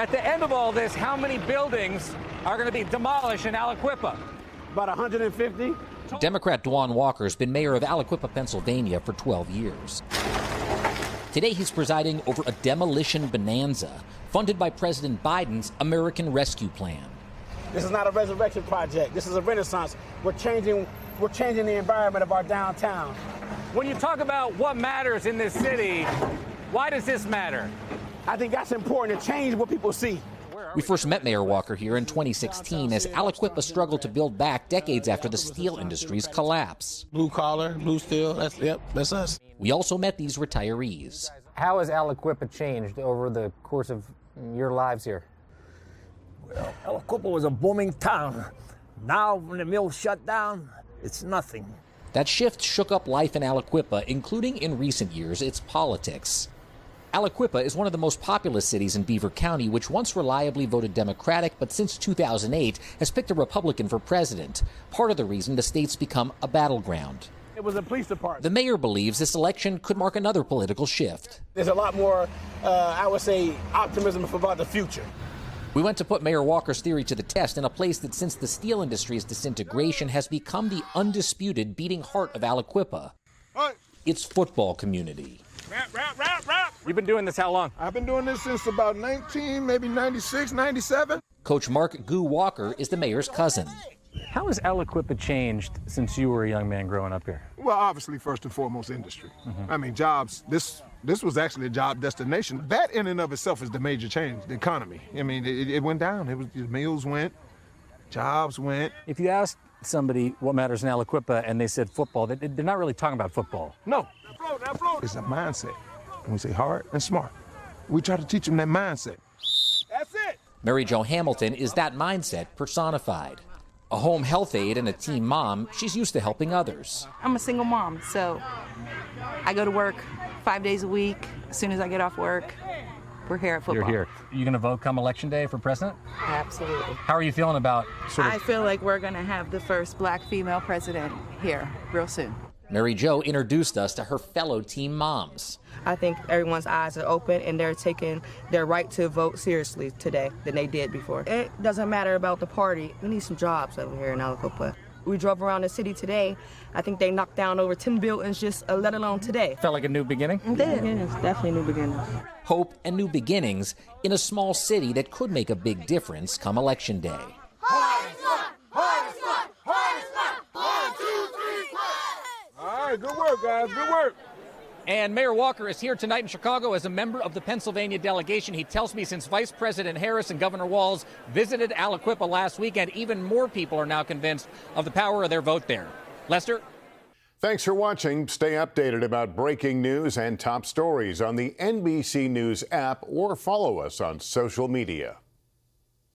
At the end of all this, how many buildings are going to be demolished in Aliquippa? About 150. Democrat Dwan Walker has been mayor of Aliquippa, Pennsylvania for 12 years. Today he's presiding over a demolition bonanza funded by President Biden's American Rescue Plan. This is not a resurrection project. This is a renaissance. We're changing the environment of our downtown. When you talk about what matters in this city, why does this matter? I think that's important to change what people see. We first met Mayor Walker here in 2016 as Aliquippa struggled to build back decades after the steel industry's collapse. Blue collar, blue steel, that's us. We also met these retirees. How has Aliquippa changed over the course of your lives here? Well, Aliquippa was a booming town. Now, when the mill shut down, it's nothing. That shift shook up life in Aliquippa, including in recent years its politics. Aliquippa is one of the most populous cities in Beaver County, which once reliably voted Democratic, but since 2008 has picked a Republican for president. Part of the reason the state's become a battleground. It was a police department. The mayor believes this election could mark another political shift. There's a lot more, I would say, optimism about the future. We went to put Mayor Walker's theory to the test in a place that, since the steel industry's disintegration, has become the undisputed beating heart of Aliquippa. Its football community. Rap. You've been doing this how long? I've been doing this since about 96, 97. Coach Mark Goo Walker is the mayor's cousin. How has Aliquippa changed since you were a young man growing up here? Well, obviously, first and foremost, industry. I mean, jobs, this was actually a job destination. That in and of itself is the major change, the economy. I mean, it went down. The mills went, jobs went. If you asked somebody what matters in Aliquippa and they said football, they're not really talking about football. No, it's a mindset. And we say hard and smart. We try to teach them that mindset. That's it. Mary Jo Hamilton is that mindset personified. A home health aide and a teen mom, she's used to helping others. I'm a single mom, so I go to work 5 days a week. As soon as I get off work, we're here at football. You're here. You going to vote come election day for president? Absolutely. How are you feeling about I feel like we're going to have the first black female president here real soon. Mary Jo introduced us to her fellow team moms. I think everyone's eyes are open and they're taking their right to vote seriously today than they did before. It doesn't matter about the party. We need some jobs over here in Aliquippa. We drove around the city today. I think they knocked down over 10 buildings just let alone today. Felt like a new beginning? It did. It's definitely new beginnings. Hope and new beginnings in a small city that could make a big difference come election day. All right, good work, guys, good work. And Mayor Walker is here tonight in Chicago as a member of the Pennsylvania delegation. He tells me since Vice President Harris and Governor Walz visited Aliquippa last weekend, even more people are now convinced of the power of their vote there. Lester? Thanks for watching. Stay updated about breaking news and top stories on the NBC News app or follow us on social media.